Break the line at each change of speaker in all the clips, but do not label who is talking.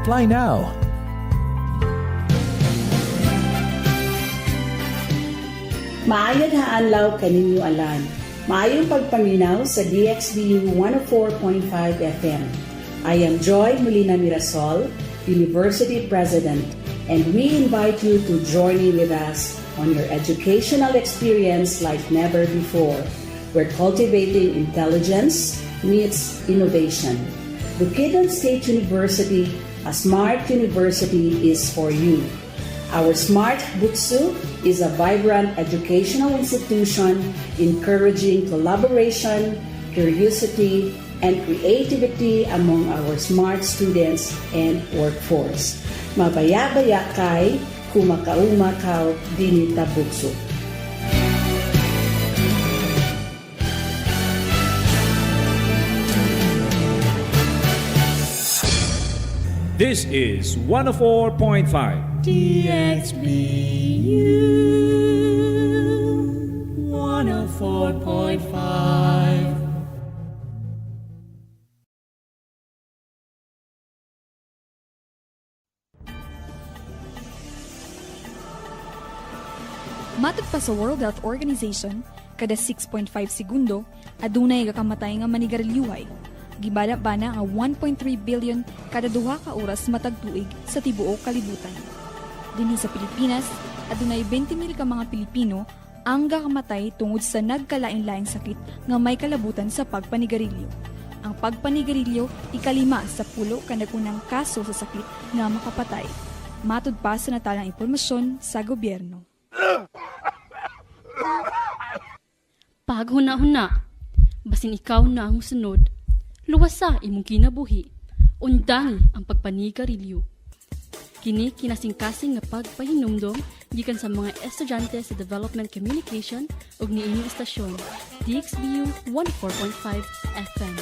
Apply now.
Maayod haanlaw kaninyo alan. Maayong pagpaminaw sa DXBU 104.5 FM. I am Joy Molina Mirasol, University President, and we invite you to journey with us on your educational experience like never before. We're cultivating intelligence meets innovation. Bukidnon State University, a smart university, is for you. Our Smart BukSU is a vibrant educational institution encouraging collaboration, curiosity, and creativity among our smart students and workforce. Mabaya-baya kay kumakaumakaw dinita BukSU.
This is 104.5
DXBU 104.5.
Matod pa sa World Health Organization, kada 6.5 segundo, adunay gakamatay nga manigarilyuhay. Gibala-bana nga 1.3 billion kada duha ka oras matag tuig sa tibuok kalibutan. Dinhi sa Pilipinas, adunay 20,000 ka mga Pilipino ang gakamatay tungod sa nagkalain-laing sakit nga may kalabutan sa pagpanigarilyo. Ang pagpanigarilyo ikalima sa pulo kanagunang kaso sa sakit nga makapatay. Matod pa sa natalang impormasyon sa gobyerno.
Paghuna-huna, basin ikaw na ang musunod, luwasa imong kinabuhi, undangi ang pagpanigarilyo. Kini kinasingkasing nga pagpahinumdom gikan sa mga estudyante sa Development Communication ug niining istasyon, DXBU 104.5 FM.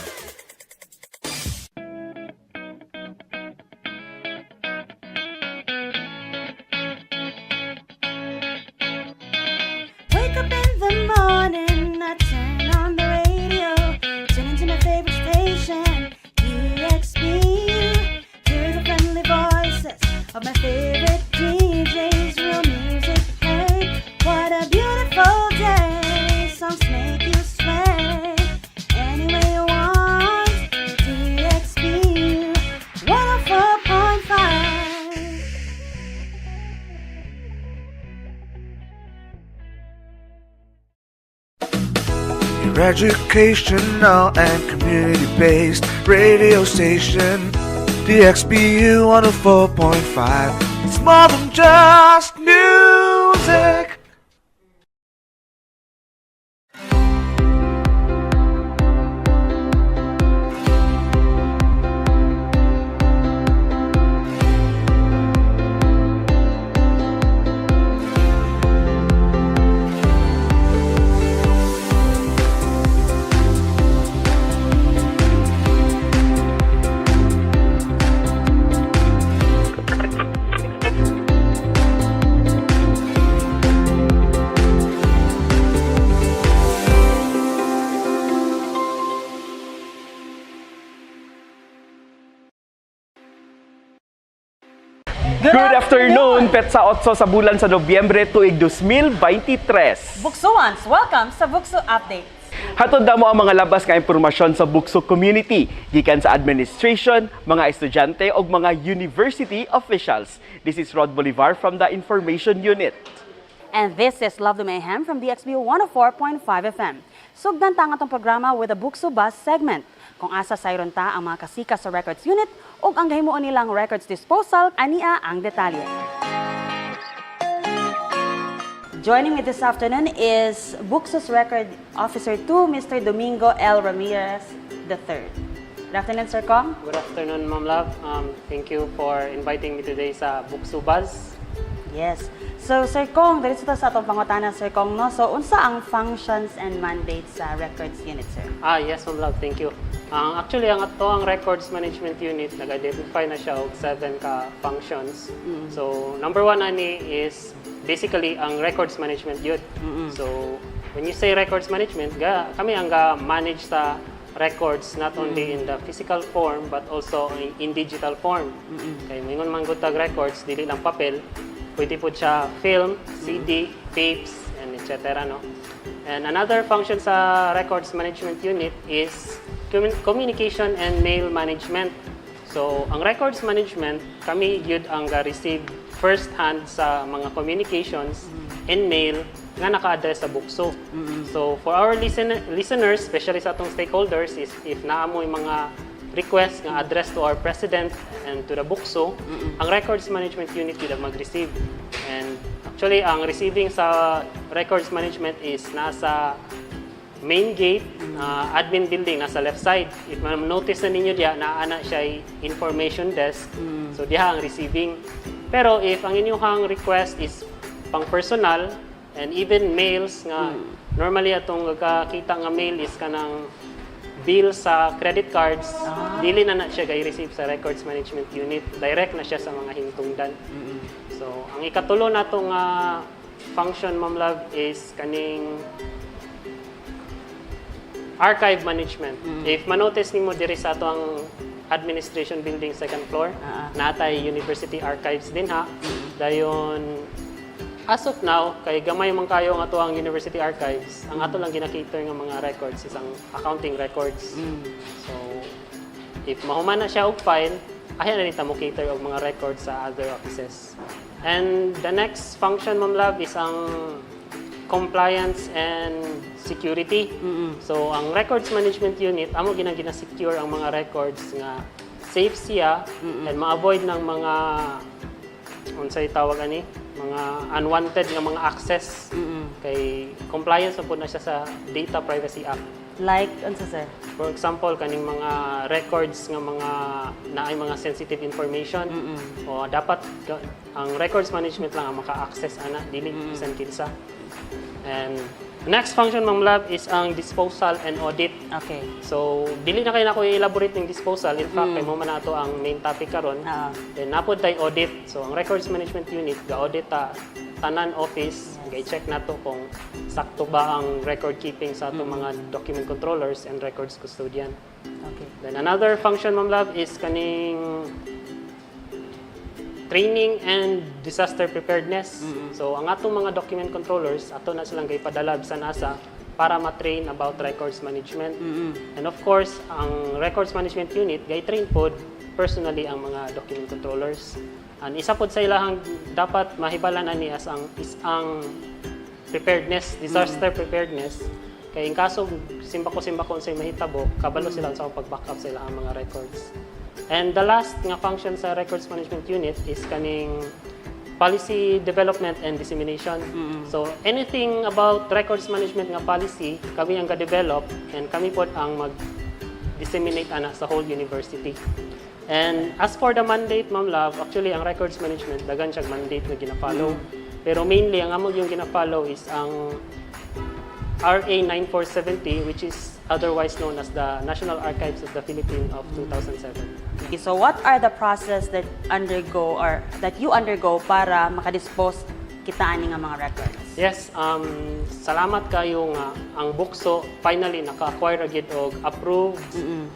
Wake up in the morning, I turn on the radio, tune into my favorite station, DXBU. Hear the friendly voices of my favorite DJs, real music heard. What a beautiful day, songs make you sway. Any way you want, DXBU 104.5.
Your educational and community-based radio station, DXBU 104.5. It's more than just music.
Good afternoon, Petsa 8 sa bulan sa Nobyembre tuig 2023.
BukSuans, welcome sa BukSu Updates.
Hatod damo ang mga labas nga impormasyon sa BukSu community, gikan sa administration, mga estudyante ug mga university officials. This is Rod Bolivar from the Information Unit.
And this is Love the Mayhem from DXBU 104.5 FM. Sugdan ta ang atong programa with the BukSu Bus segment. Kung asa sayron ta ang mga kasika sa records unit ug ang gahimuon nilang records disposal, ania ang detalye. Joining me this afternoon is BukSu's Record Officer 2, Mr. Domingo L. Ramirez III. Good afternoon, Sir Kong.
Good afternoon, Ma'am Love. Thank you for inviting me today sa BukSu Buzz.
Yes. So, Sir Kong, dito sa atong pangutana, Sir Kong, no? So, unsa ang functions and mandates sa records unit, sir?
Yes, Ma'am Love. Thank you. Actually, ang records management unit, nag-identify na siya og 7 ka functions. So, number 1 ani is basically ang records management yun. So, when you say records management, kami ang manage sa records not only in the physical form but also in digital form. Kay mingon man gud tag records dili lang papel, pwede po siya film, CD, tapes, and etc. no. And another function sa records management unit is communication and mail management. So ang records management kami gyud ang ga-receive first hand sa mga communications and mail nga naka-address sa BukSU. So for our listeners, especially sa atong stakeholders, is if naamoy mga request nga address to our president and to the BukSU, ang records management unit yun ang mag-receive. And actually, ang receiving sa records management is nasa main gate, admin building, nasa left side. If notice na ninyo diya, naana siya ay information desk. So diha ang receiving. Pero if ang inyong request is pang personal, and even mails nga normally atong kakita nga mail is kanang bill sa credit cards, dili na siya gay-receive sa records management unit, direct na siya sa mga hingtungdan. So ang ikatulo natong function, Ma'am Love, is kaning archive management. If manotice nimo diri sa ato ang administration building second floor, natay university archives din ha. Dayon as of now, kay gamay man kayo ang ato ang university archives, ang ato lang gina-cater nga mga records is ang accounting records. So, if mahuman na siya og file, ayan na nita mo cater og mga records sa other offices. And the next function, Ma'am Love, is ang compliance and security. So, ang records management unit, amo gina-secure ang mga records nga safe siya and ma-avoid ng mga unsay tawag ani, mga unwanted nga mga access. Kay compliance na po na siya sa Data Privacy Act.
Like, ano sir?
For example, kaning mga records nga mga naay mga sensitive information, o dapat ang records management lang ang maka-access ana, dili bisan kinsa. And next function, Ma'am Love, is ang disposal and audit.
Okay.
So, dili na kayo na ko i-elaborate ng disposal. In fact, kay mo man nato ang main topic karon. Then napod tay audit. So, ang records management unit ga-audit tanan office, ga-check nato kung sakto ba ang record keeping sa ato mga document controllers and records custodian.
Okay.
Then another function, Ma'am Love, is kaning training and disaster preparedness. So, ang atong mga document controllers, ato na silang gaipadala sa NASA para ma-train about records management. And of course, ang records management unit, gay-train pod personally ang mga document controllers. And isa pod sa ilahang dapat mahibalan ani as ang preparedness, disaster preparedness. Kaya in kaso simbako sa mahitabo, kabalo sila sa pag-backup sa ilang mga records. And the last nga function sa records management unit is kaning policy development and dissemination. So anything about records management nga policy, kami ang ga-develop and kami po ang mag-disseminate ana sa whole university. And as for the mandate, Ma'am Love, actually ang records management dagan siyang mandate na gina-follow. Pero mainly ang among yung gina-follow is ang RA 9470, which is otherwise known as the National Archives of the Philippines of 2007.
Okay, so what are the process that you undergo para makadispose kita ani nga mga records?
Yes, salamat kayo nga ang BukSU finally naka-acquire agad og approved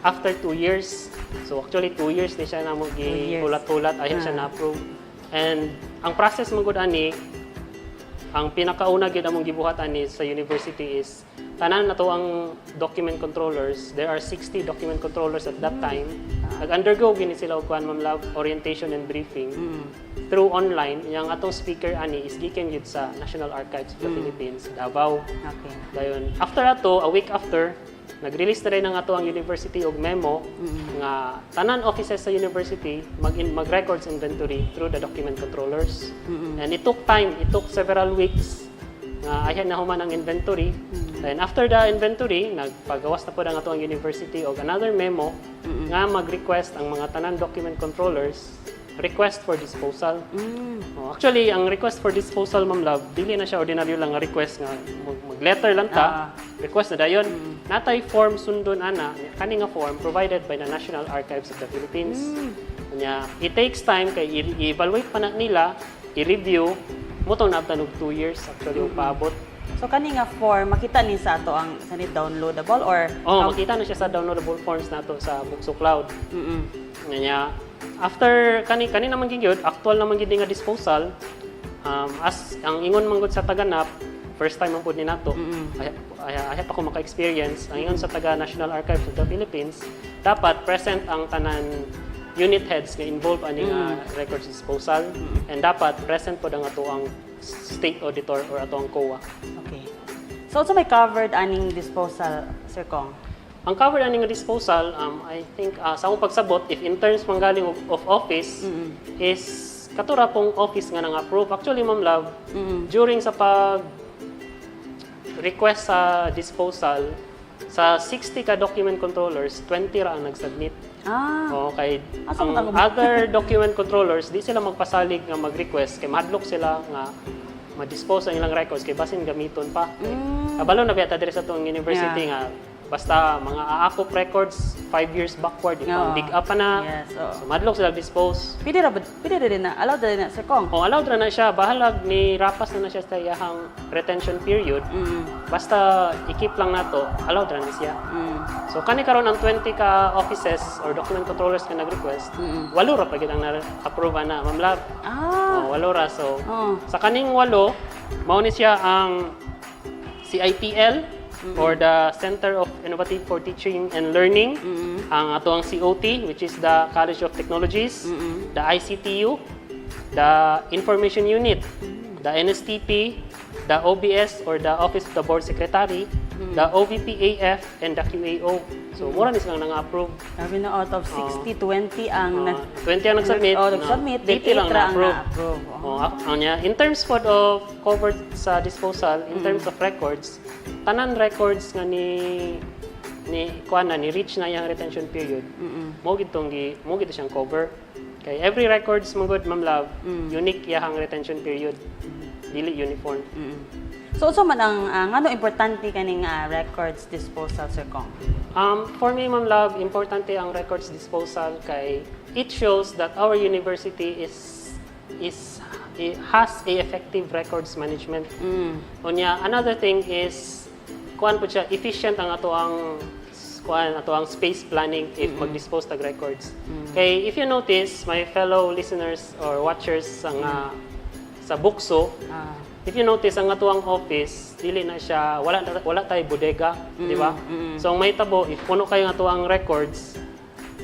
after 2 years. So actually 2 years ni siya namo gihulat-hulat ayon siya na-approve. And ang process man gud ani, ang pinakauna gid among gibuhat ani sa university is tanan nato ang document controllers. There are 60 document controllers at that time. Nag-undergo gini sila og kuan, Ma'am Love, orientation and briefing through online. Yang atong speaker ani is gikan gid sa National Archives of the Philippines, Davao.
Okay.
Dayon after ato, a week after, nag-release na rin ang ato ang university og memo nga tanan offices sa university mag-records inventory through the document controllers. And it took time, it took several weeks ayan na human ang inventory. Then after the inventory, nagpagawas na po ang ato ang university og another memo nga mag-request ang mga tanan document controllers request for disposal. Actually, ang request for disposal, Ma'am Love, dili na siya ordinaryo lang nga request nga mag-letter lang ta. Request na dayon. Natay form sundon ana, kani nga form provided by the National Archives of the Philippines. Kanya, it takes time kay i-evaluate pa na nila, i-review. Mutong naabtan og 2 years actually paabot.
So kani nga form makita ni sa ato ang sanit downloadable or
Makita na siya sa downloadable forms nato sa BukSU Cloud. Nga after kani naman gyud actual naman gyud nga disposal, as ang ingon man gud sa taganap, first time man pud ni nato. Ay pa ko maka-experience ang ingon sa taga National Archives of the Philippines, dapat present ang tanan unit heads nga involved ani nga records disposal, and dapat present pod ang ato ang state auditor or ato ang COA.
Okay. So also may covered aning disposal, Sir Kong?
Ang covered ani nga disposal, I think sa akong pagsabot, if in terms manggaling of office, is katura pong office nga nang-approve. Actually, Ma'am Love, during sa request sa disposal, sa 60 ka document controllers, 20 ra ang nag-submit. Okay. Ang other document controllers, di sila magpasalig nga mag-request, kay madlock sila nga ma-dispose ang ilang records, kay basin gamiton pa. Kabalo na biya ta diri sa tong university nga basta mga aakop records 5 years backward, dig up pa na.
Yes,
so madlock sila dispose.
Pwede din na, allowed din na, Sir Kong?
Allowed na siya. Bahalag ni rapas na siya sa iyahang retention period. Basta i-keep lang nato, allowed na siya. So kani karon ang 20 ka offices or document controllers nga nag-request, 8 ra pa gid ang na-approve na, Ma'am Love. 8 ra. So sa kaning 8, mao ni siya ang CIPL or the Center of Innovative for Teaching and Learning, ang ato ang COT, which is the College of Technologies, the ICTU, the Information Unit, the NSTP, the OBS or the Office of the Board Secretary, the OVPAF, and the QAO. So, mura ni silang nang-approve.
Sabi na out of 60, 20 ang
20 ang nag-submit.
Nag-submit,
80 lang na-approve. In terms of covered sa disposal, in terms of records, tanan records nga ni reach na yung retention period, mo gid siyang cover. Kay every records mo good, Ma'am Love, unique yahang retention period, dili uniform.
So man ang ano importante kaning records disposal, Sir Kong?
For me, Ma'am Love, importante ang records disposal kay it shows that our university has a effective records management. Unya, another thing is kuan po siya efficient ang ato ang space planning if mag-dispose tag records. Kay if you notice, my fellow listeners or watchers sa BukSU, if you notice ang atuang office, dili na siya wala tay bodega, di ba? So ang mahitabo if puno kayo nga atuang records,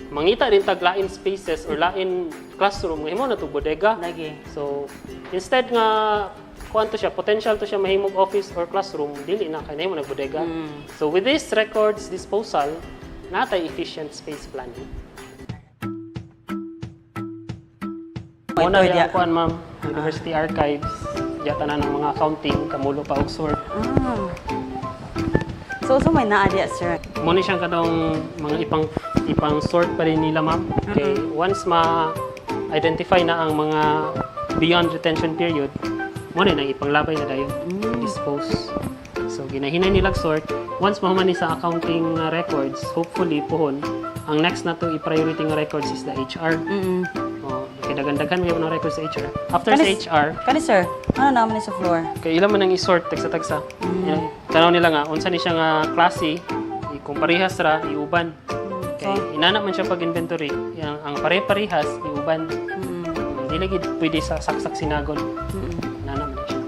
mangita din tag lain spaces or lain classroom, himo na to bodega.
Lagi.
So instead nga kuanto siya, potential to siya mahimog office or classroom, dili na kay nahimo nagbodega. So with this records disposal, natay efficient space planning. Muna diya kuan, Ma'am, University Archives, diya tanan ng mga accounting, kamulo pa og sort.
So may naa diya, Sir.
Mo ni siyang kadong mga ipang sort pa rin nila, Ma'am. Okay, once ma-identify na ang mga beyond retention period, mo na ipanglabay na dayon, dispose. So ginahinay nila sort. Once mahuman ni sa accounting records, hopefully pohon ang next na to i-priority nga records is the HR. Kay dagan-dagan may mga records sa HR. After sa HR,
kani Sir, ano naman ni sa floor?
kay ilan man ang i-sort tagsa-tagsa. Tanaw nila nga unsa ni siya nga klase, kung parehas ra iuban. Kay inana man siya pag inventory, ang pare-parehas iuban. Hindi lagi pwede sa saksak sinagon. Inana man siya.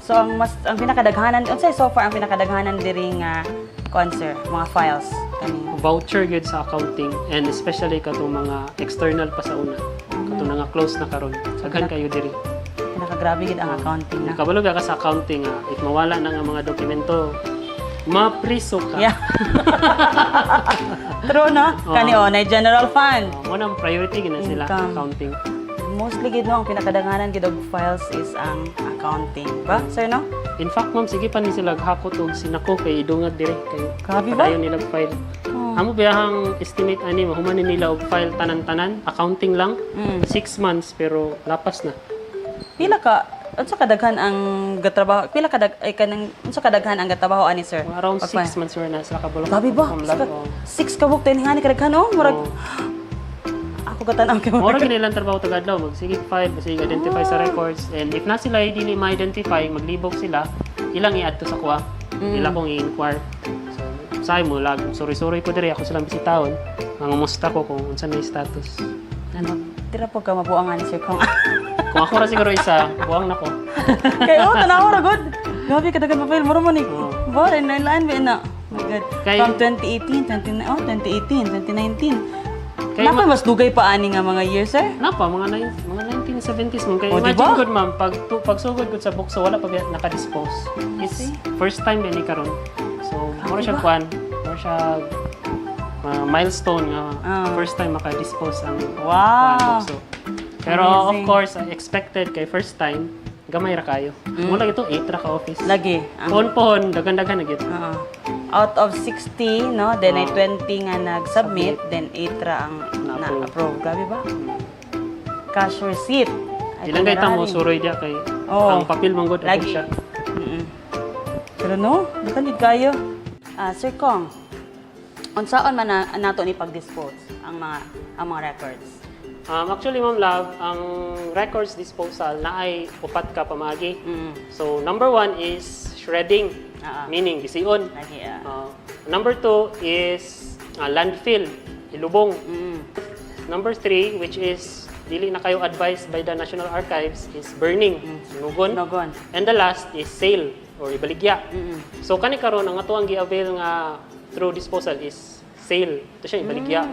So ang pinakadaghanan unsay so far ang pinakadaghanan diri nga concert, mga files kani
Voucher gyud sa accounting, and especially katong mga external pa sa una. Katong nga close na karon. Daghan kayo diri.
Pinakagrabe gid ang accounting na.
Kabalo ka sa accounting, if mawala na nga mga dokumento, mapriso ka.
Yeah. True, no? Kani na general fund.
Mo nang priority gina sila accounting.
Mostly gid no ang pinakadaghanan gid og files is ang accounting, ba? Sir, no?
In fact, Ma'am, sige pa ni sila hakot og sinako kay idungag dire kay
Grabe ba?
padayon nila file. Amo biyahang estimate ani mahuman nila og file tanan-tanan, accounting lang 6 months pero lapas na.
Pila ka unsa kadaghan ang gatrabaho? Pila ka unsa kadaghan ang gatrabaho ani, Sir?
Around 6 months na sila kabalo.
Grabe ba? 6 ka buk tinihani kadaghan murag ako katan-aw kay
Mura ginilang trabaho tagadlaw, magsige file, magsige identify sa records, and if na sila dili ma-identify, maglibog sila, ilang i-add to sa kuha. Ila kong i-inquire. So, sabi mo, sorry ko diri ako silang bisitahon. Mangumusta ko kung unsa na yung status.
Ano, tira po ka mabuangan ni Sir Kong.
Kung ako ra siguro isa, buwang na ko.
Kayo, tanawa ra good. Grabe ka dagan pa-file mo ni. Bare na line ba na. Oh my god. From 2018, 2019. Napa mas dugay pa ani nga mga years, sir?
Napa mga 1970s mo. Kaya imagine
diba?
good ma'am, pag sugod good sa BukSU, wala pa naka-dispose. It's first time din ni karon. So, mura siya kwan, mura siya milestone nga first time maka-dispose ang BukSU. Pero of course, expected kay first time, gamay ra kayo. Mula ito 8 ra ka office.
Lagi.
Pohon dagan-dagan na gid.
Out of 60, no, then ay 20 nga nag-submit, then 8 ra ang na-approve. Grabe ba? Cash receipt.
Ilang kay tamo suroy dia kay ang papel mong god
lagi
siya.
Pero no, nakanid kayo. Sir Kong, unsaon man nato ni pag-dispose ang mga records?
Actually, Ma'am Love, ang records disposal na ay upat ka pamagi. So, number 1 is shredding, meaning bisiun. Number 2 is landfill, ilubong. Number 3, which is dili na kayo advised by the National Archives, is burning, nugon. And the last is sale or ibaligya. So, kani karon ang ato ang gi-avail nga through disposal is sale. Ito siya, ibaligya.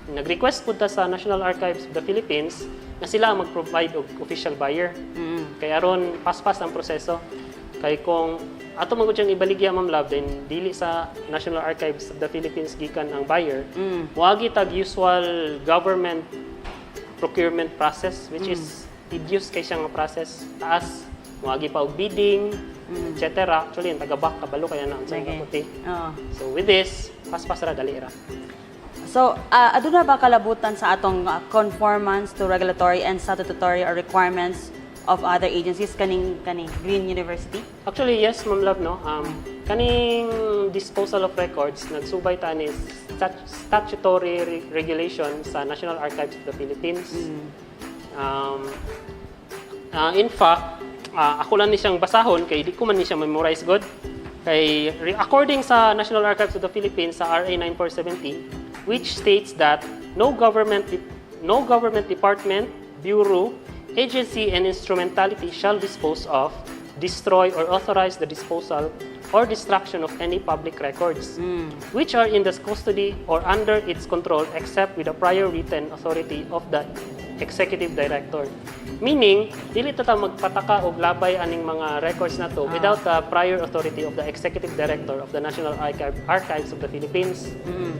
Nag-request po ta sa National Archives of the Philippines na sila ang mag-provide og official buyer. Kaya aron paspas ang proseso. Kay kung ato magud siyang ibaligya, Ma'am Love, then dili sa National Archives of the Philippines gikan ang buyer, moagi tag usual government procurement process, which is tedious kay siyang process. Taas, moagi pa og bidding, etc. Actually, yung taga-back kabalo kaya na ang puti. So with this, paspas ra, dali ra.
So, aduna ba kalabutan sa atong conformance to regulatory and statutory requirements of other agencies kaning Green University?
Actually, yes, Ma'am Love, no. Kaning disposal of records nagsubay ta ni statutory regulation sa National Archives of the Philippines. In fact, ako lang ni siyang basahon kay di ko man ni siya memorize good. Kay according sa National Archives of the Philippines sa RA 9470, which states that no government department, bureau, agency, and instrumentality shall dispose of, destroy, or authorize the disposal or destruction of any public records, which are in the custody or under its control except with the prior written authority of the executive director. Meaning, dili ta magpataka og labay aning mga records na to without the prior authority of the executive director of the National Archives of the Philippines.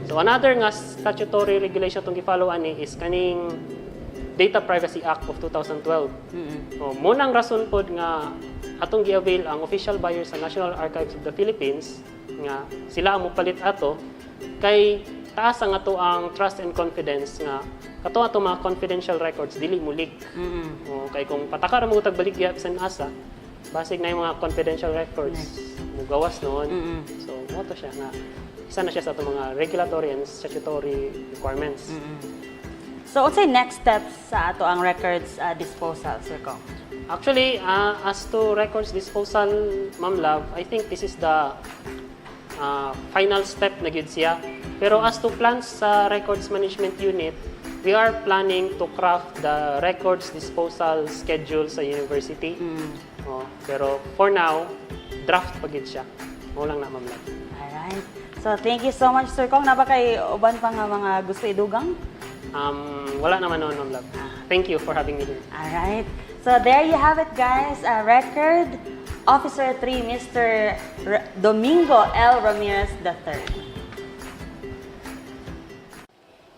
So another nga statutory regulation tong gi-follow ani is kaning Data Privacy Act of 2012. Munang rason pod nga atong gi-avail ang official buyer sa National Archives of the Philippines nga sila ang mopalit ato kay taas ang ato ang trust and confidence nga kato ato mga confidential records dili mo leak. Kay kung pataka ra mo tag baligya bisan asa, basig na yung mga confidential records mo gawas noon. So mo to siya nga isa na siya sa ato mga regulatory and statutory requirements.
So, unsay next steps sa ato ang records disposal, Sir Kong?
Actually, as to records disposal, Ma'am Love, I think this is the final step na gyud siya. Pero as to plans sa records management unit, we are planning to craft the records disposal schedule sa university. Pero for now, draft pa gyud siya. Mo lang na, Ma'am Love.
Alright. So, thank you so much, Sir Kong. Naba kay uban pa nga mga gusto idugang?
Wala naman noon, Ma'am Love. Thank you for having me here.
Alright. So there you have it, guys. Record Officer 3, Mr. Domingo L. Ramirez III.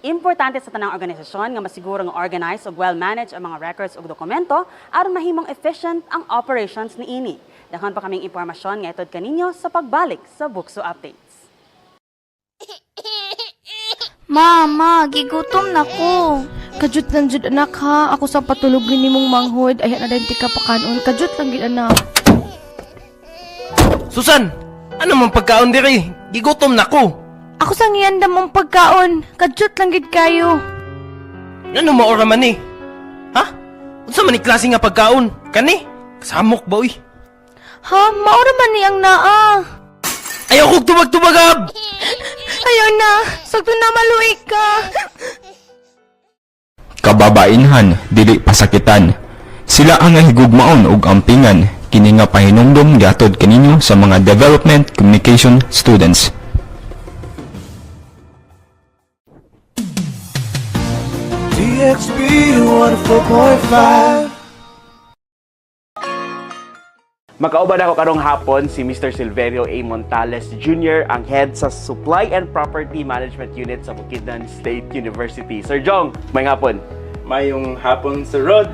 Importante sa tanang organisasyon nga masigurong organized ug well-managed ang mga records ug dokumento aron mahimong efficient ang operations niini. Daghan pa kaming impormasyon nga itod kaninyo sa pagbalik sa BukSU Updates.
Mama, gigutom na ko. Kajut lang jud anak ha. Ako sa patulogin ni mong manghod. Ayan na din tika pakanon. Kajut lang gid anak.
Susan! Ano mong pagkaon diri? Gigutom na ko.
Ako sa ngiyanda mong pagkaon. Kajut lang gid kayo.
Ano mo ora man ni? Ha? Unsa man ni klase nga pagkaon? Kani? Kasamok ba uy?
Ha? Maura man niyang naa.
Ayaw kong tubag-tubagab!
Ayaw na. Sagto na maluik ka.
Kababainhan, dili pasakitan. Sila ang higugmaon ug ampingan kini nga pahinumdom giatod kaninyo sa mga development communication students.
DXBU 104.5.
Makauban ako karong hapon si Mr. Silverio A. Montales Jr., ang head sa Supply and Property Management Unit sa Bukidnon State University. Sir Jong, may hapon.
Mayong hapon sa Rod,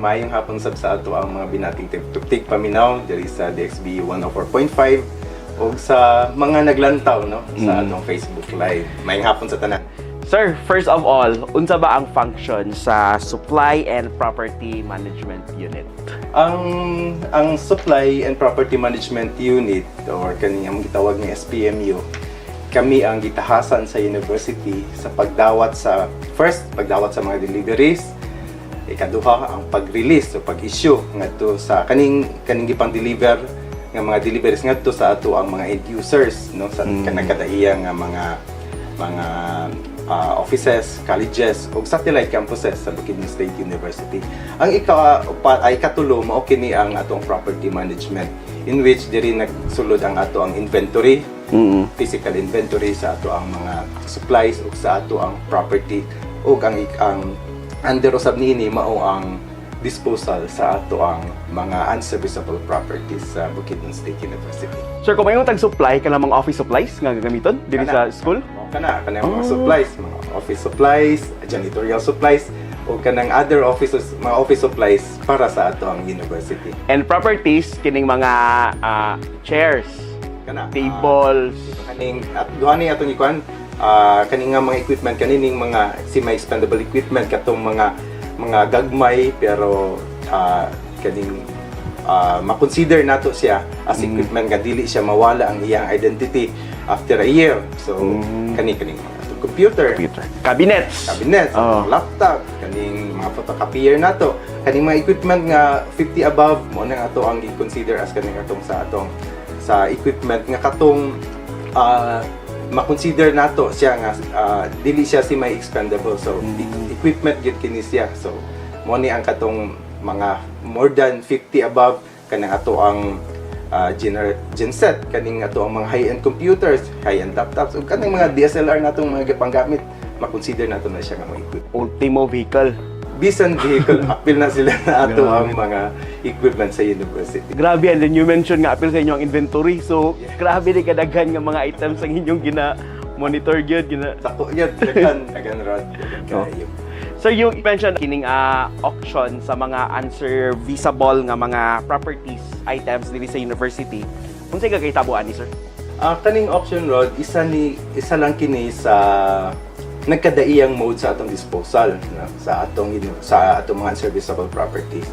mayong hapon sa ato ang mga binating tip paminaw diri sa DXBU 104.5 o sa mga naglantaw no sa atong Facebook Live. Mayong hapon sa tanan.
Sir, first of all, unsa ba ang function sa Supply and Property Management Unit?
Ang Supply and Property Management Unit or kaniyang gitawag nga SPMU, kami ang gitahasan sa university sa pagdawat sa pagdawat sa mga deliveries, ikaduha ang pag-release o pag-issue ngadto sa kaning gipang-deliver nga mga deliveries ngadto sa ato ang mga end users no sa kanagkadaiyang nga mga offices, colleges ug satellite campuses sa Bukidnon State University. Ang ikatulo mao kini ang atong property management in which diri nagsulod ang ato ang inventory, physical inventory sa ato ang mga supplies ug sa ato ang property ug ang under usab niini mao ang disposal sa ato ang mga unserviceable properties sa Bukidnon State University.
Sir, kung mayong tag-supply ka ng mga office supplies nga gagamiton diri sa school?
Kana mga supplies, mga office supplies, janitorial supplies, o kanang other office supplies para sa ato ang university.
And properties kining mga chairs, tables,
kaning at duha ni atong ikuan kaning nga mga equipment kanining mga semi-expendable equipment katong mga gagmay pero kaning ma-consider nato siya as equipment nga dili siya mawala ang iyang identity after a year. So kaning computer,
cabinets,
laptop, kaning mga photocopier nato, kaning mga equipment nga 50 above mo na ato ang i-consider as kaning atong sa equipment nga katong ma-consider nato siya nga dili siya semi-expendable. So equipment gyud kini siya. So mo ni ang katong mga more than 50 above kanang ato ang genset, kaning ato ang mga high-end computers, high-end laptops, ug kaning mga DSLR natong mga panggamit, ma-consider nato na siya nga mga equipment.
Ultimo vehicle.
Bisan vehicle, apil na sila na ato ang mga equipment sa university.
Grabe, and then you mentioned nga apil sa inyo ang inventory. So, grabe din kadaghan nga mga items ang inyong gina-monitor gyud,
Sako gyud, dagan rod.
So, you mentioned kining auction sa mga unserviceable nga mga properties, items dili sa university. Unsay gagaytabuan ni sir?
Kaning auction rod, isa lang kini sa nagkadaiyang mode sa atong disposal no? sa atong mga unserviceable properties.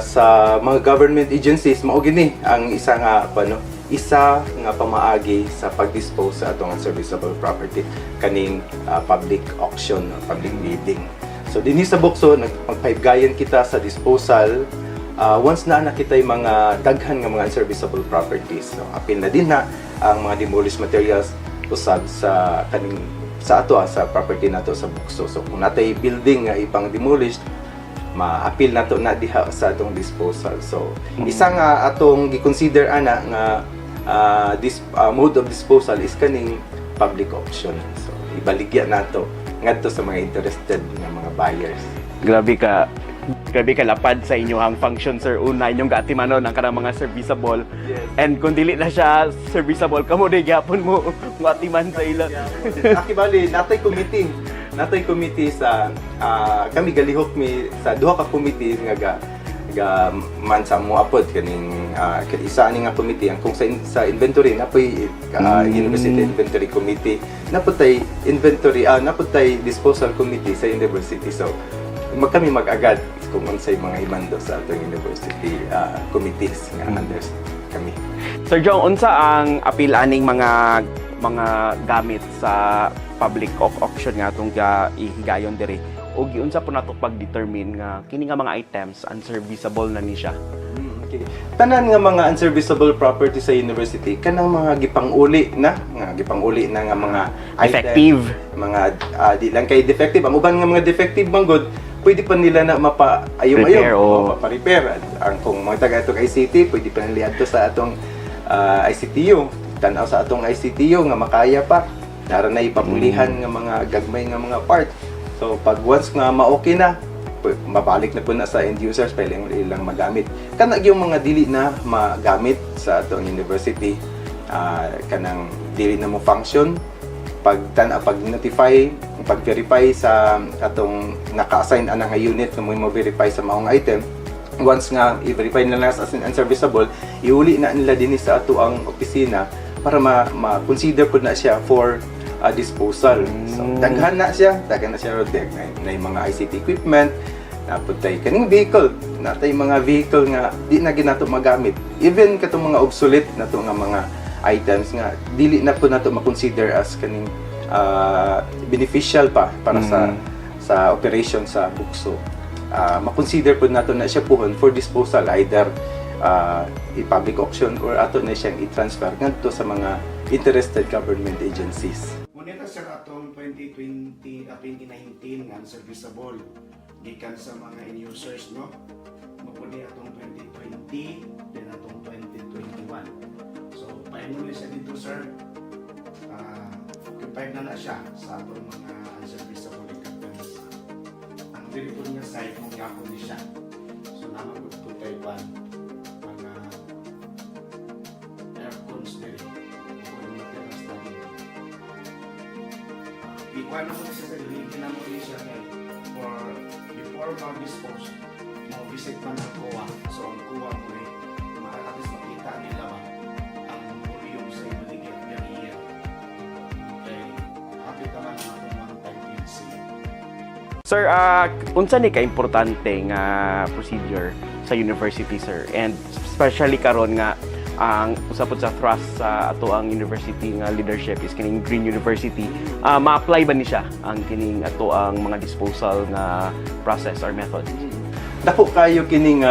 Sa mga government agencies mao gini ang isa nga pamaagi sa pag-dispose sa atong unserviceable property kaning public auction, public bidding. So dinhi sa BukSU magpahibgayan kita sa disposal once na nakitay mga daghan nga mga unserviceable properties. So apil na din ang mga demolished materials usab sa property nato sa BukSU. So kung natay building nga ipang demolished, ma-appeal nato na diha sa atong disposal. So isa nga atong gi-consider ana nga mode of disposal is kaning public auction. So ibaligya nato ngadto sa mga interested nga mga buyers.
Grabe ka lapad sa inyong function sir. Una inyong gaatimanon ang kanang mga serviceable.
Yes.
And kung dili na siya serviceable, kamo day gyapon mo ngatiman sa ila.
Akibali natay committee sa kami galihok sa duha ka committee nga man sa mo apod kaning isa ani nga committee ang kung sa inventory napoy university inventory committee, naputay inventory naputay disposal committee sa university. So kami mag-agad kung unsay mga imando sa atong university committees nga under kami.
Sir Jong, unsa ang apil aning mga gamit sa public auction nga atong ihigayon diri? O giunsa po nato pag-determine nga kini nga mga items unserviceable na ni siya?
Okay. Tanan nga mga unserviceable property sa university kanang mga gipang-uli na nga mga
Effective.
item, mga di lang kay defective. Ang uban nga mga defective manggod, pwede pa nila na
Repair,
mapa-repair. Ang kung mga taga atong ICT, pwede pa nila adto sa atong ICTU. Tanaw sa atong ICTU nga makaya pa. Nara na ipapulihan nga mga gagmay nga mga part. So pag once nga ma-okay na, mabalik na po na sa end users pwede ilang magamit. Kana yung mga dili na magamit sa atong university, kanang dili na mo function, pag-notify, pag-verify sa atong naka-assign anang unit na mo verify sa maong item. Once nga i-verify na lang as unserviceable, iuli na nila din sa ato ang opisina para ma-consider po na siya for disposal. So daghan na siya na yung mga ICT equipment, naputay kaning vehicle, natay mga vehicle nga di na ginato magamit. Even katong mga obsolete nato nga mga items nga dili na po nato ma-consider as kaning beneficial pa para sa operation sa BukSU. Ma-consider po nato na siya puhon for disposal, either i-public auction or ato na siyang i-transfer ngadto sa mga interested government agencies.
Ngunit sa atong 2019 nga unserviceable gikan sa mga end users, no? Mapuli atong 2020 then atong 2021. So paano siya dito, sir? Occupied na siya sa atong mga unserviceable companies. Ang dito niya site mo yapon ni siya. So naman ko Taiwan mga aircons diri kung materas na dito. Ikuan mo siya sa dili mo siya for before mag-dispose, mag-visit man ang kuwa. So ang kuwa mo makakatis makita nila ba ang volume sa ibaligyan per year. Okay, happy naman ang atong mga time PNC.
Sir, unsa ni ka-importante nga procedure sa university, sir? And especially karon nga ang usapod sa thrust sa ato ang university nga leadership is kining Green University. Ma-apply ba ni siya ang kining ato ang mga disposal nga process or method?
Dako kayo kining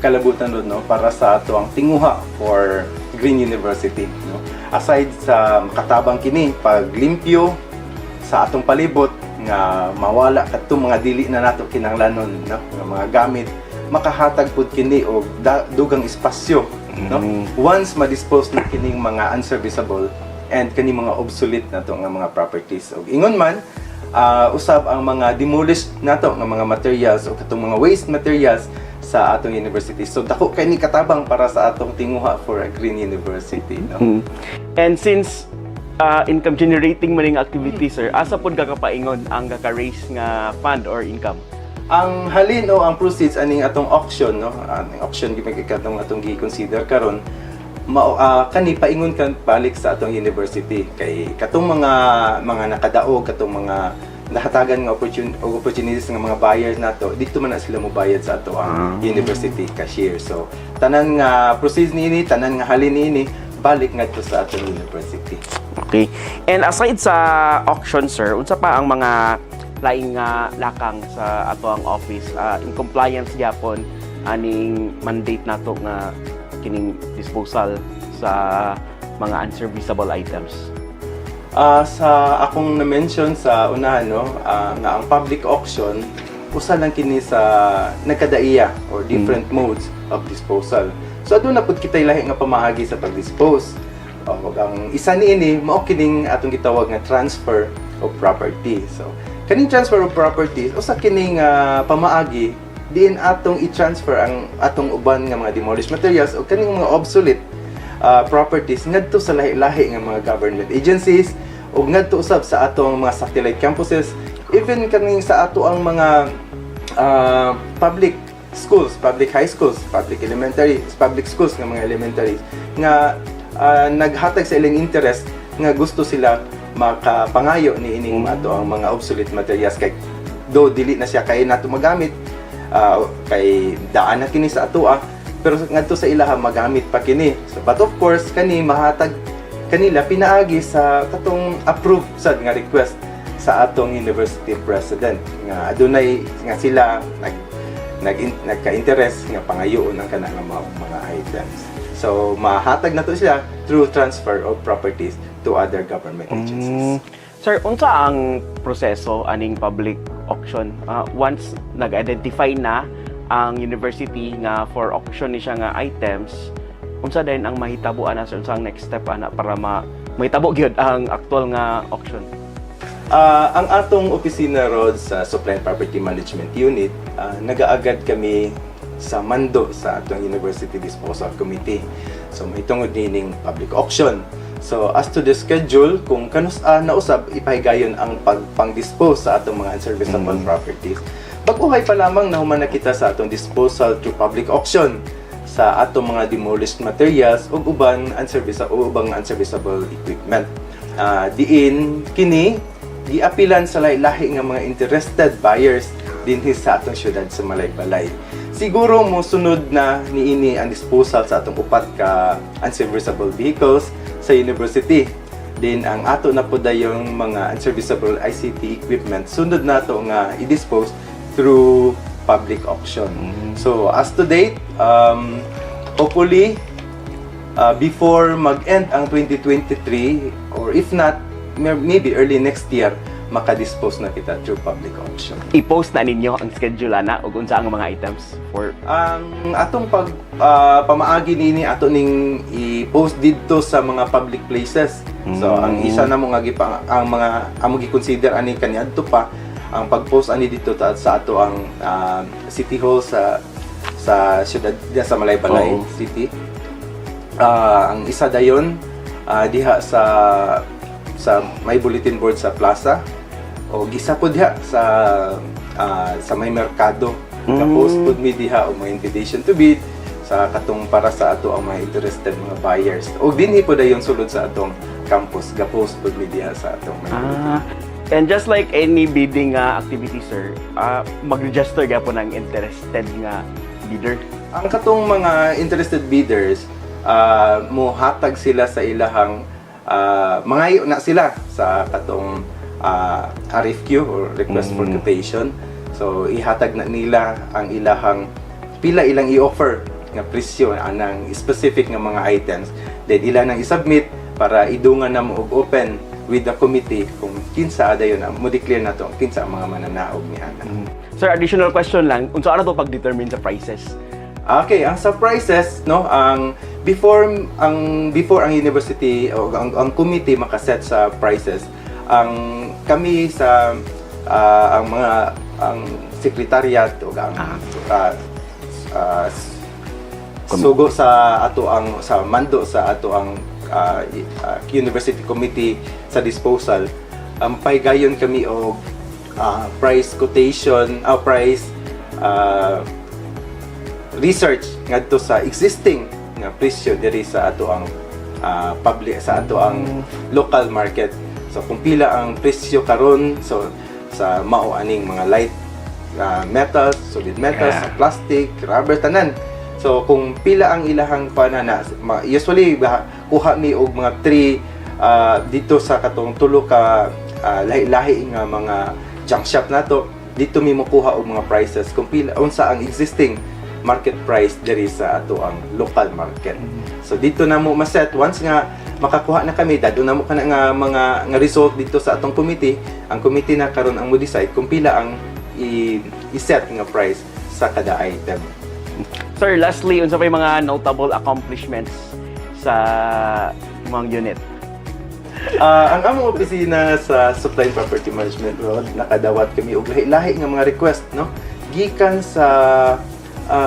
kalabutan ron, no, para sa ato ang tinguha for Green University, no. Aside sa makatabang kini paglimpyo sa atong palibot nga mawala kadtong mga dili na nato kinahanglanon, no, nga mga gamit, makahatag pud kini og dugang espasyo, no. Once ma-dispose na kining mga unserviceable and kini mga obsolete nato nga mga properties, og ingon man usab ang mga demolished nato nga mga materials o katong mga waste materials sa atong university. So dako kay ni katabang para sa atong tinguha for a Green University, no.
And since income generating maning activity, sir, asa pod kakapaingon ang kaka-raise nga fund or income?
Ang halin o ang proceeds aning atong auction, no, ang auction gipagikatong atong gi-consider karon, kani paingon kan balik sa atong university kay katong mga nakadaog, katong mga nahatagan nga opportunities nga mga buyers nato, dito man na sila mobayad sa ato ang university cashier. So tanan nga proceeds niini, tanan nga halin niini balik ngadto sa atong university.
Okay. And aside sa auction, sir, unsa pa ang mga laing lakang sa ato ang office in compliance gyapon aning mandate nato nga kining disposal sa mga unserviceable items?
Sa akong na-mention sa unahan, no, nga ang public auction usa lang kini sa nagkadaiya or different modes of disposal. So aduna pud kitay lahi nga pamaagi sa pag-dispose. Ang isa niini mao kining atong gitawag nga transfer of property. So kaning transfer of property usa kining pamaagi diin atong i-transfer ang atong uban nga mga demolished materials o kaning mga obsolete properties ngadto sa lahi-lahi nga mga government agencies o ngadto usab sa atong mga satellite campuses, even kaning sa ato ang mga public schools, public high schools, public elementary, public schools nga mga elementary nga naghatag sa ilang interest nga gusto sila makapangayo ni ining ato ang mga obsolete materials kay do dili na siya kay nato magamit, kay daan na kini sa ato pero ngadto sa ilaha magamit pa kini. So, but of course kani mahatag kanila pinaagi sa katong approved sad nga request sa atong university president nga adunay nga sila nagka-interest nga pangayoon ang kana nga mga items. So mahatag na to siya through transfer of properties to other government agencies.
Sir, unsa ang proseso aning public auction? Once nag-identify na ang university nga for auction ni siya nga items, unsa din ang mahitabuan na, sir? Unsa ang next step ana para mahitabo gyud ang actual nga auction?
Ang atong opisina rod sa Supply and Property Management Unit, nagaagad kami sa mando sa atong University Disposal Committee. So mahitungod nining public auction. So as to the schedule, kung kanus nausab ipahigayon ang pang-dispose sa atong mga unserviceable properties. Baguhay pa lamang na human na kita sa atong disposal through public auction sa atong mga demolished materials ug ubang unserviceable equipment. Diin kini giapilan sa lahi-lahi nga mga interested buyers dinhi sa atong syudad sa Malaybalay. Siguro mo sunod na niini ang disposal sa atong upat ka unserviceable vehicles sa university. Din ang ato na po dayong mga unserviceable ICT equipment sunod nato nga i-dispose through public auction. So as to date, hopefully before mag-end ang 2023 or if not maybe early next year, makadispose na kita through public auction.
I-post na ninyo ang schedule ana ug unsa ang mga items for
ang atong pamaagi nini ato ning i-post didto sa mga public places. So ang isa na mo nga ang mga amo gi-consider ani kaniadto pa ang pag-post ani dito sa ato ang City Hall sa syudad sa Malaybalay City. Ang isa dayon diha sa may bulletin board sa plaza o gisa po diha sa may merkado. Tapos pud mi diha o may invitation to bid sa katong para sa ato ang mga interested mga buyers. O dinhi po dayon sulod sa atong campus ga-post pud mi diha sa atong
And just like any bidding activity, sir, mag-register ka po ng interested nga bidder?
Ang katong mga interested bidders, mo hatag sila sa ilahang mangayo na sila sa katong RFQ or request for quotation. So ihatag na nila ang ilahang pila ilang i-offer nga presyo anang specific nga mga items. Then ila nang i-submit para idungan na mo og open with the committee kung kinsa adayon mo declare na to kinsa ang mga mananaog ni ana.
Sir, additional question lang, unsa ara to pag-determine sa prices?
Okay, ang sa prices no, ang before ang university o ang committee makaset sa prices, ang kami sa ang secretariat o ang sugo sa ato ang sa mando sa ato ang university committee sa disposal, pahigayon kami og price quotation, price research ngadto sa existing nga presyo diri sa ato ang public sa ato ang local market. So kung pila ang presyo karon, so sa mao aning mga light metals, solid metals, plastic, rubber tanan. So kung pila ang ilahang panana, usually kuha mi og mga 3 dito sa katong tulo ka lahi-lahi nga mga junk shop nato. Dito mi makuha og mga prices kung pila unsa ang existing market price diri sa ato ang local market. So dito na mo maset once nga makakuha na kami dado na mo kana nga mga nga result dito sa atong committee. Ang committee na karon ang mo decide kung pila ang i-set nga price sa kada item.
Sir, lastly, unsa may mga notable accomplishments sa mga unit?
Ang among opisina sa Supply and Property Management Road, nakadawat kami og lahi-lahi nga mga request no gikan sa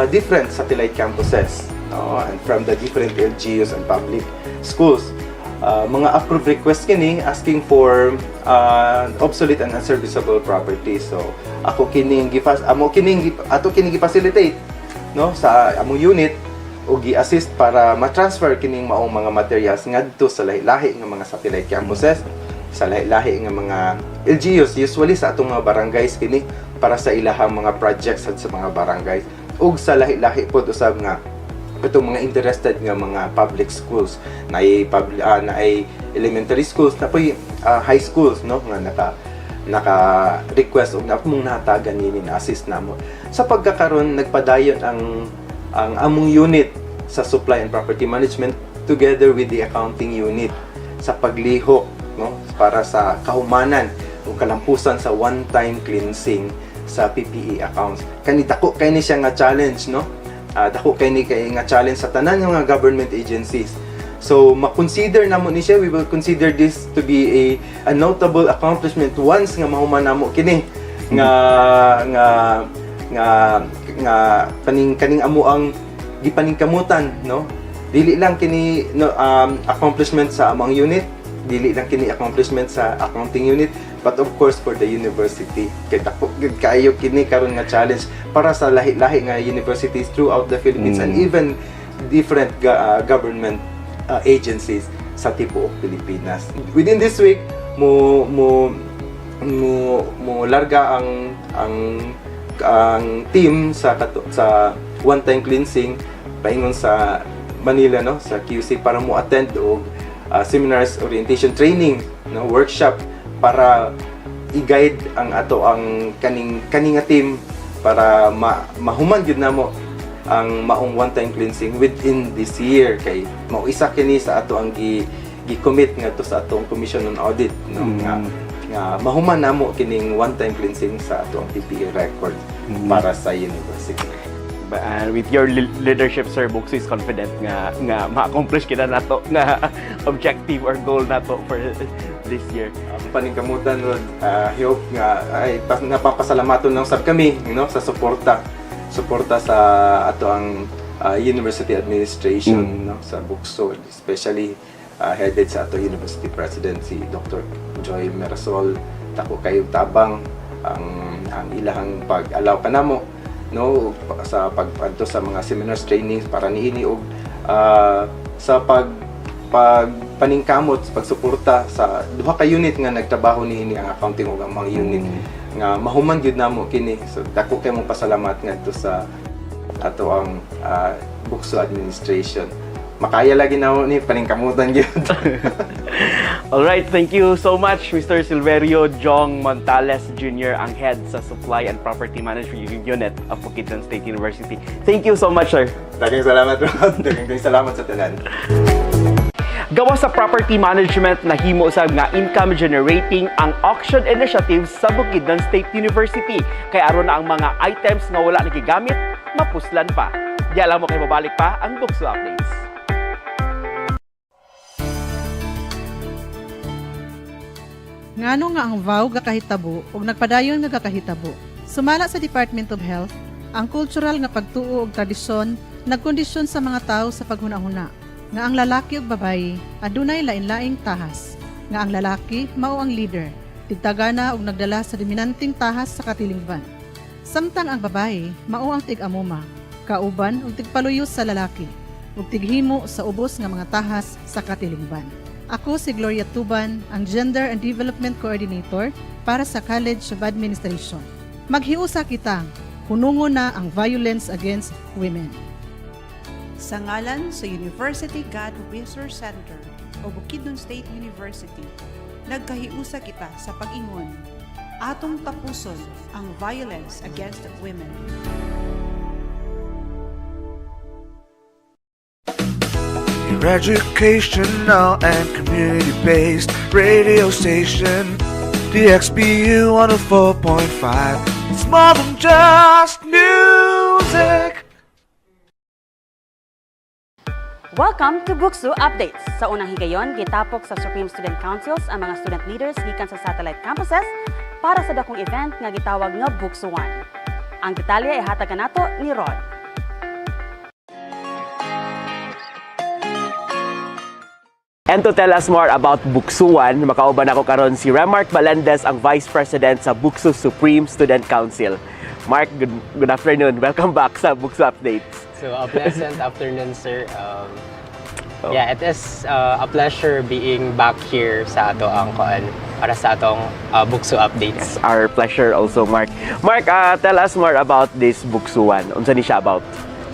different satellite campuses no, and from the different LGUs and public schools. Mga approved request kini asking for obsolete and unserviceable property. So ato kining gi-facilitate no sa among unit o gi-assist para ma-transfer kining maong mga materials ngadto sa lahi-lahi nga mga satellite campuses, sa lahi-lahi nga mga LGUs, usually sa atong mga barangays kini para sa ilahang mga projects sa mga barangays, ug sa lahi-lahi pod usab nga itong mga interested nga mga public schools na ay elementary schools na high schools no nga naka-request og ako mong nahatagan nini na assist namo. Sa pagkakaroon nagpadayon ang among unit sa supply and property management together with the accounting unit sa paglihok, no, para sa kahumanan o kalampusan sa one-time cleansing sa PPE accounts. Dako kay ni siya nga challenge, no? Dako kay ni nga challenge sa tanan nga government agencies. So, makonsider namo ni siya, we will consider this to be a notable accomplishment once nga mahuman namo kini nga kaning amo ang gipaningkamutan, no? Dili lang kini accomplishment sa among unit, dili lang kini accomplishment sa accounting unit, but of course for the university. Kay dako gyud kaayo kini karon nga challenge para sa lahi-lahi nga universities throughout the Philippines and even different government agencies sa tibuok Pilipinas. Within this week mo larga ang team sa one-time cleansing paingon sa Manila, no, sa QC para mo attend og seminars, orientation training, no, workshop para i-guide ang kaning nga team para mahuman gyud namo ang maong one-time cleansing within this year. Kay mao isa kini sa ato ang gi-commit ngadto sa atong Commission on Audit, no, nga mahuman namo kining one-time cleansing sa ato ang PPE record para sa university.
And with your leadership, Sir, BukSU is confident nga ma-accomplish kita nato nga objective or goal nato for this year.
Paningkamutan hope nga ay napapasalamaton lang sab kami, you know, sa suporta sa ato ang university administration, no, sa BukSU, especially headed sa ato university president si Dr. Joy Merasol. Dako kayo tabang ang ilahang pag-allow kanamo, no, sa pagpadto sa mga seminars, trainings para niini og sa paningkamot, pagsuporta sa duha ka unit nga nagtrabaho niini ang accounting ug ang mga unit nga mahuman gyud namo kini. So dako kay mo pasalamat ngadto sa ato ang BukSU administration. Makaya lagi na ni paningkamutan gyud.
All right, thank you so much, Mr. Silverio Jong Montales Jr., ang head sa Supply and Property Management Unit of Bukidnon State University. Thank you so much, sir.
Daghang salamat, Rod. Daghang salamat sa tanan.
Gawa sa property management, nahimo usab nga income generating ang auction initiatives sa Bukidnon State University. Kaya aron na ang mga items nga wala nagigamit, mapuslan pa. Di alam mo kay mabalik pa ang BukSU updates.
Ngano nga ang VAU gakahitabo ug nagpadayon nga gakahitabo. Sumala sa Department of Health, ang cultural nga pagtuo ug tradisyon nagkondisyon sa mga tao sa paghuna-huna nga ang lalaki ug babayi adunay lain-laing tahas, nga ang lalaki mao ang leader, tigtagana ug nagdala sa dominanteng tahas sa katilingban. Samtang ang babayi mao ang tig-amuma, kauban ug tigpaluyos sa lalaki ug tighimo sa ubos nga mga tahas sa katilingban. Ako si Gloria Tuban, ang Gender and Development Coordinator para sa College of Administration. Maghiusa kita, hunungo na ang violence against women.
Sa ngalan sa University God Resource Center o Bukidnon State University, nagkahiusa kita sa pag-ingon, atong tapuson ang violence against women.
Your educational and community-based radio station, DXBU 104.5. It's more than just music.
Welcome to BukSU Updates. Sa unang higayon, gitapok sa Supreme Student Councils ang mga student leaders gikan sa satellite campuses para sa dakong event nga gitawag nga BukSU-1. Ang detalye ay hatagan nato ni Rod.
And to tell us more about BukSU-1, makauban ako karon si Remark Melendez, ang Vice President sa BukSU Supreme Student Council. Mark, good afternoon. Welcome back sa BukSU Updates.
So, a pleasant afternoon, sir. Yeah, it is a pleasure being back here sa ato ang para sa atong BukSU Updates.
Yes, our pleasure also, Mark. Mark, tell us more about this BukSU-1. Unsa ni siya about?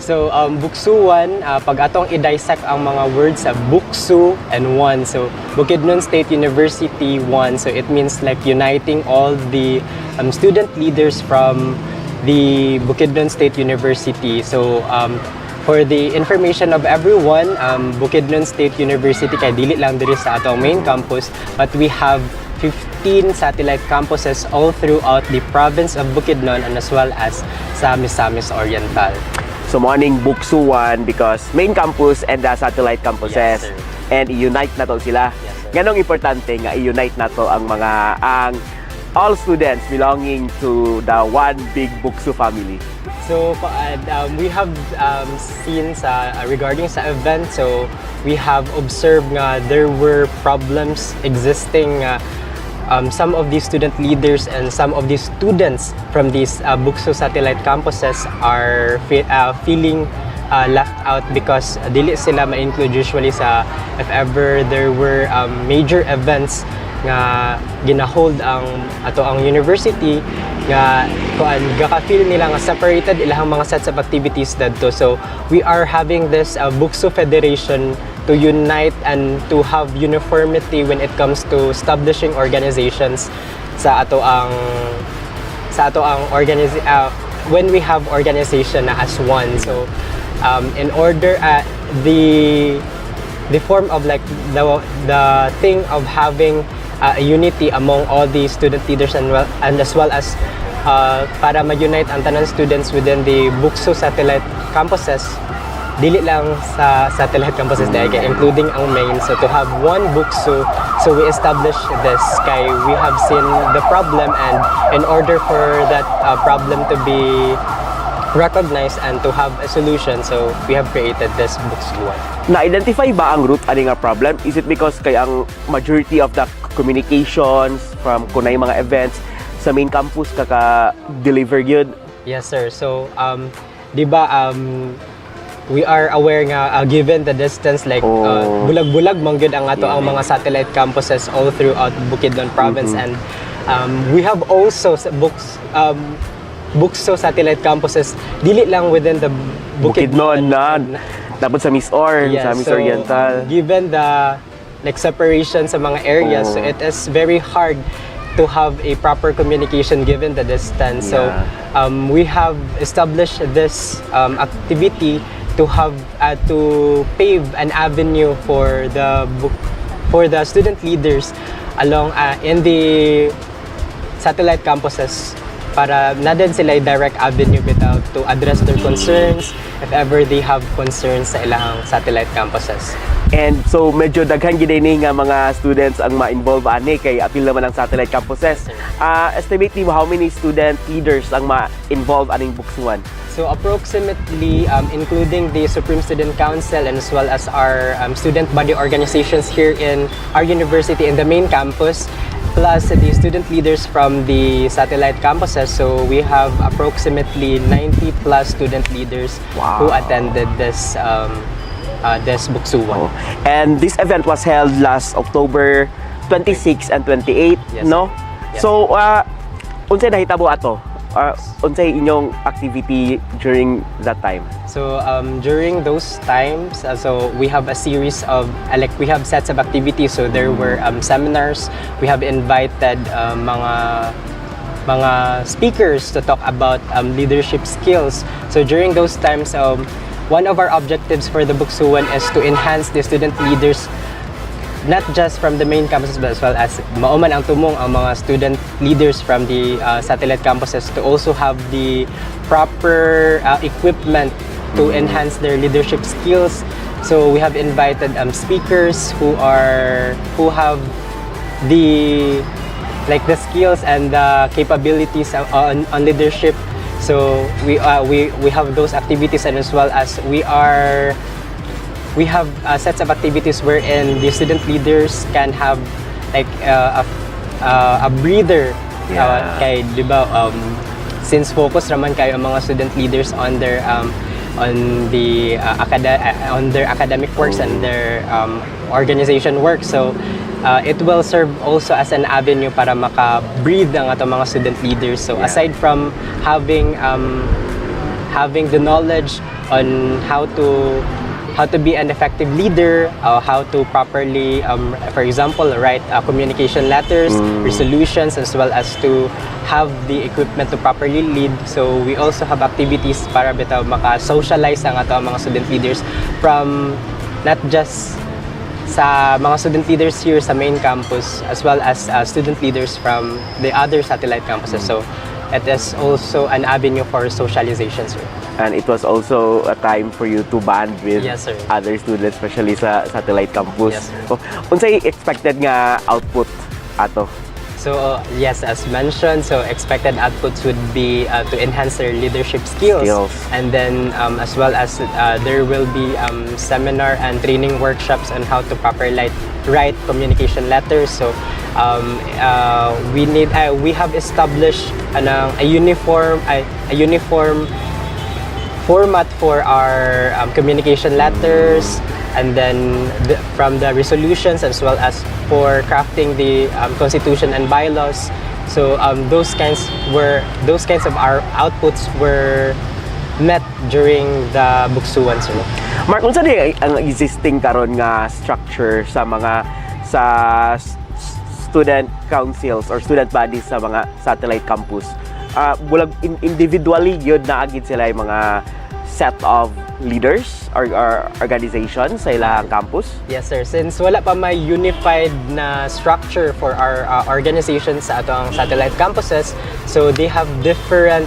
So, BukSU 1, pag atong i-dissect ang mga words sa BukSU and 1. So, Bukidnon State University 1. So, it means like uniting all the student leaders from the Bukidnon State University. So, for the information of everyone, Bukidnon State University kay dili lang diri sa atong main campus, but we have 15 satellite campuses all throughout the province of Bukidnon and as well as sa Misamis Oriental.
So morning BukSU 1 because main campus and the satellite campuses.
Yes, sir.
And i-unite na to sila.
Yes, sir.
Ganong importante nga i-unite na to ang all students belonging to the one big BukSU family.
So we have seen regarding sa event, so we have observed nga there were problems existing. Some of these student leaders and some of these students from these BukSU satellite campuses are feeling left out because dili sila ma-include usually sa if ever there were major events nga ginahold ang university nga gaka-feel nila nga separated ilahang mga sets of activities dadto. So we are having this BukSU Federation to unite and to have uniformity when it comes to establishing organizations sa ato ang when we have organization na as one. So in order the form of like the thing of having a unity among all the student leaders and as well as para ma-unite ang tanan students within the BukSU satellite campuses, dili lang sa satellite campuses dahil including ang main. So to have one BukSU, so we established this kay we have seen the problem, and in order for that problem to be recognized and to have a solution, so we have created this BukSU 1.
Na-identify ba ang root ani nga problem? Is it because kay ang majority of the communications from kunay mga events sa main campus kaka-deliver yun?
Yes, sir. So, di ba, we are aware nga given the distance like bulag-bulag man gyud ang ato ang mga satellite campuses all throughout Bukidnon province, and we have also BukSU satellite campuses dili lang within the Bukidnon
dapat sa Miss Or,
yes,
sa Miss
so,
Oriental.
Given the like separation sa mga areas, so it is very hard to have a proper communication given the distance. So we have established this activity to have to pave an avenue for the student leaders along in the satellite campuses para na din sila direct avenue without to address their concerns if ever they have concerns sa ilang satellite campuses.
And so medyo daghan gid ni nga mga students ang ma-involve ani kay apil naman ang satellite campuses. Estimate mo how many student leaders ang ma-involve aning BukSU 1?
So approximately including the Supreme Student Council and as well as our student body organizations here in our university in the main campus, plus the student leaders from the satellite campuses. So we have approximately 90 plus student leaders who attended this BukSU 1.
And this event was held last October 26 and 28,
yes,
no?
Yes.
So unsay nahitabo ato? Unsay inyong activity during that time?
So during those times, so we have a series of we have sets of activities. So there were seminars. We have invited mga speakers to talk about leadership skills. So during those times, one of our objectives for the BukSU 1 is to enhance the student leaders, not just from the main campuses but as well as mauman ang tumong ang mga student leaders from the satellite campuses to also have the proper equipment to enhance their leadership skills. So we have invited speakers who have the skills and the capabilities on leadership. So we have those activities, and as well as we have sets of activities wherein the student leaders can have like a breather. Kay di ba since focus raman kayo ang mga student leaders on their academic works and their organization work. So it will serve also as an avenue para maka-breathe ang atong mga student leaders. So aside from having the knowledge on how to be an effective leader, how to properly, for example, write communication letters, resolutions, as well as to have the equipment to properly lead. So we also have activities para bitaw maka-socialize ang ato mga student leaders from not just sa mga student leaders here sa main campus, as well as student leaders from the other satellite campuses. So it is also an avenue for socialization, sir.
And it was also a time for you to bond with
Yes, sir.
other students, especially sa satellite campus.
Yes, sir.
So, unsay expected nga output ato?
So yes, as mentioned, so expected outputs would be to enhance their leadership skills. And then as well as there will be seminar and training workshops on how to properly write communication letters. So we have established a uniform format for our communication letters, and then from the resolutions, as well as for crafting the constitution and bylaws. So those kinds of our outputs were met during the BukSU-1, sir.
Mark, unsa di ang existing karon nga structure sa student councils or student bodies sa mga satellite campus? Bulag individually yun naagid sila yung mga set of leaders or organizations sa ilang campus?
Yes, sir. Since wala pa may unified na structure for our organizations sa atong satellite campuses, so they have different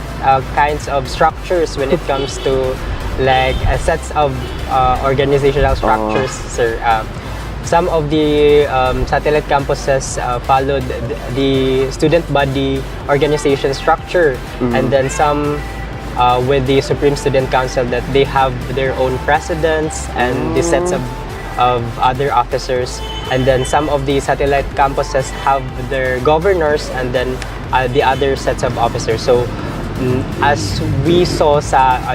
kinds of structures when it comes to like sets of organizational structures, sir. Some of the satellite campuses followed the student body organization structure, and then some with the Supreme Student Council that they have their own presidents and the sets of other officers, and then some of the satellite campuses have their governors and then the other sets of officers. So as we saw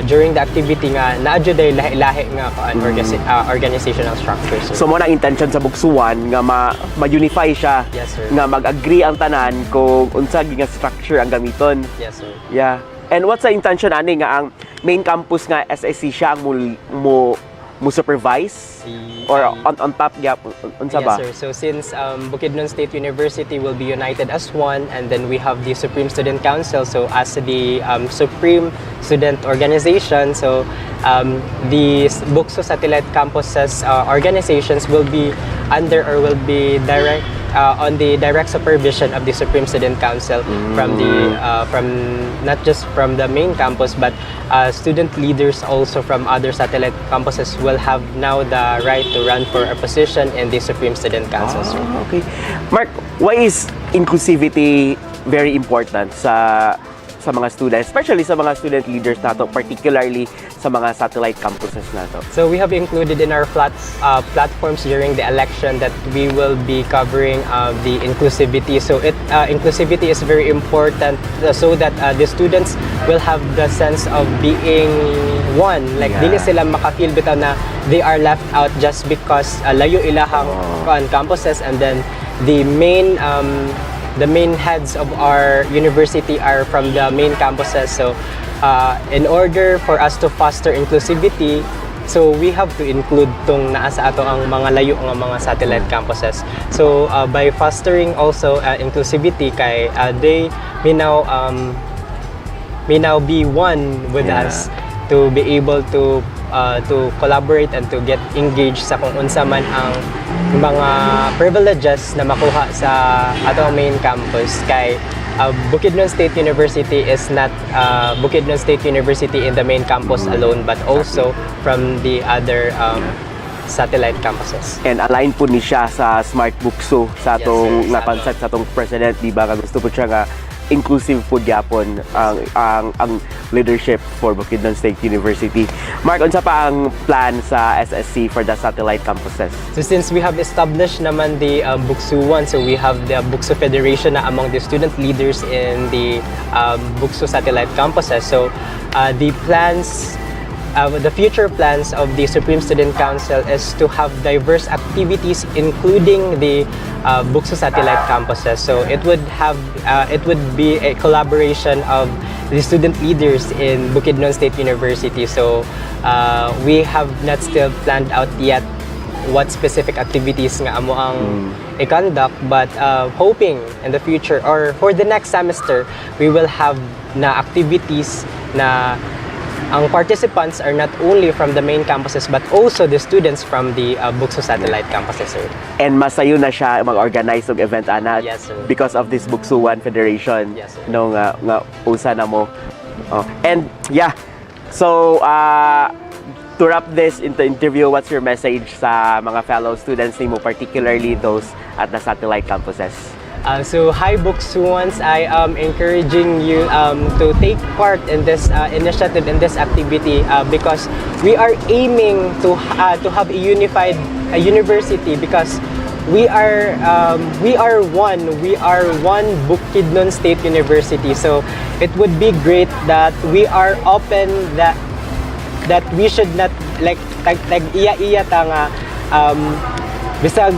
during the activity nga naadyo lahi-lahi nga organizational structures.
So mo na intention sa BukSU-1 nga ma-unify siya.
Yes, sir.
Nga mag-agree ang tanan kung unsa nga structure ang gamiton.
Yes, sir.
Yeah. And what's the intention ani nga ang main campus nga SSC siya ang mo supervise or on top gap unsa ba?
Yes, sir. So since Bukidnon State University will be united as one, and then we have the Supreme Student Council, so as the Supreme Student Organization, so the BukSU satellite campuses organizations will be under or will be on the direct supervision of the Supreme Student Council from not just from the main campus, but student leaders also from other satellite campuses will have now the right to run for a position in the Supreme Student Council.
Okay. Mark, why is inclusivity very important sa mga students, especially sa mga student leaders nato, particularly sa mga satellite campuses nato?
So we have included in our platforms during the election that we will be covering the inclusivity. So inclusivity is very important so that the students will have the sense of being one. Like dili sila makafeel bitaw na they are left out just because layo ilahang campuses, and then the main heads of our university are from the main campuses. So in order for us to foster inclusivity, so we have to include tong naa sa ato ang mga layo nga mga satellite campuses. So by fostering also inclusivity kay they may now be one with us to be able to collaborate and to get engaged sa kung unsa man ang mga privileges na makuha sa atong main campus. Kay Bukidnon State University is not Bukidnon State University in the main campus alone, but also from the other satellite campuses.
And align po ni siya sa Smart BukSU sa atong na-concept sa atong president, di ba? Gusto po siya nga inclusive po gyapon ang leadership for Bukidnon State University. Mark, unsa pa ang plan sa SSC for the satellite campuses?
So since we have established naman the BukSU-1, so we have the BukSU Federation na among the student leaders in the BukSU satellite campuses. So the future plans of the Supreme Student Council is to have diverse activities, including the BukSU satellite campuses. So it would be a collaboration of the student leaders in Bukidnon State University. So we have not still planned out yet what specific activities nga amo ang i-conduct, but hoping in the future or for the next semester, we will have na activities na ang participants are not only from the main campuses but also the students from the BukSU satellite campuses, sir.
And masayo na siya mag-organize ng event, ana.
Yes, sir.
Because of this BukSU-1 Federation.
Yes, sir.
No, nga usa na mo. And yeah, so to wrap this into interview, what's your message sa mga fellow students nimo, particularly those at the satellite campuses?
So hi BukSUans, I am encouraging you to take part in this initiative, in this activity, because we are aiming to have a unified university, because we are one Bukidnon State University. So it would be great that we are open, that we should not like iya tanga bisag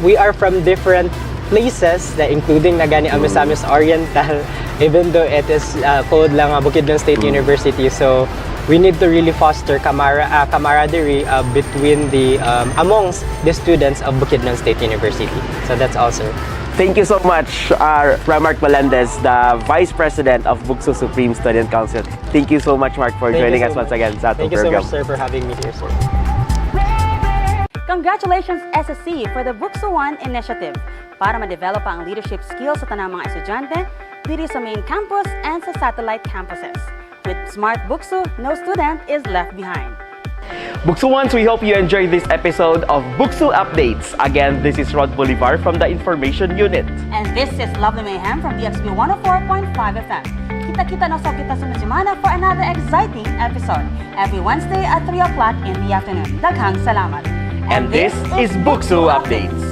we are from different places, that including na gani Misamis Oriental, even though it is called lang Bukidnon State University. So we need to really foster camaraderie between the amongst the students of Bukidnon State University. So that's all, sir.
Thank you so much, Mark Melendez, the Vice President of BukSU Supreme Student Council. Thank you so much, Mark, for joining us once again sa atong program.
Thank you so much, sir, for having me here, sir.
Congratulations, SSC, for the BukSU-1 initiative para ma-develop ang leadership skills sa tanang mga estudyante dito sa main campus and sa satellite campuses. With Smart BukSU, no student is left behind.
BukSU-ones, we hope you enjoyed this episode of BukSU Updates. Again, this is Rod Bolivar from the Information Unit.
And this is Love the Mayhem from BukSU 104.5 FM. Kita-kita na sa kita sa semana for another exciting episode every Wednesday at 3 o'clock in the afternoon. Daghang salamat.
And this is BukSU Updates.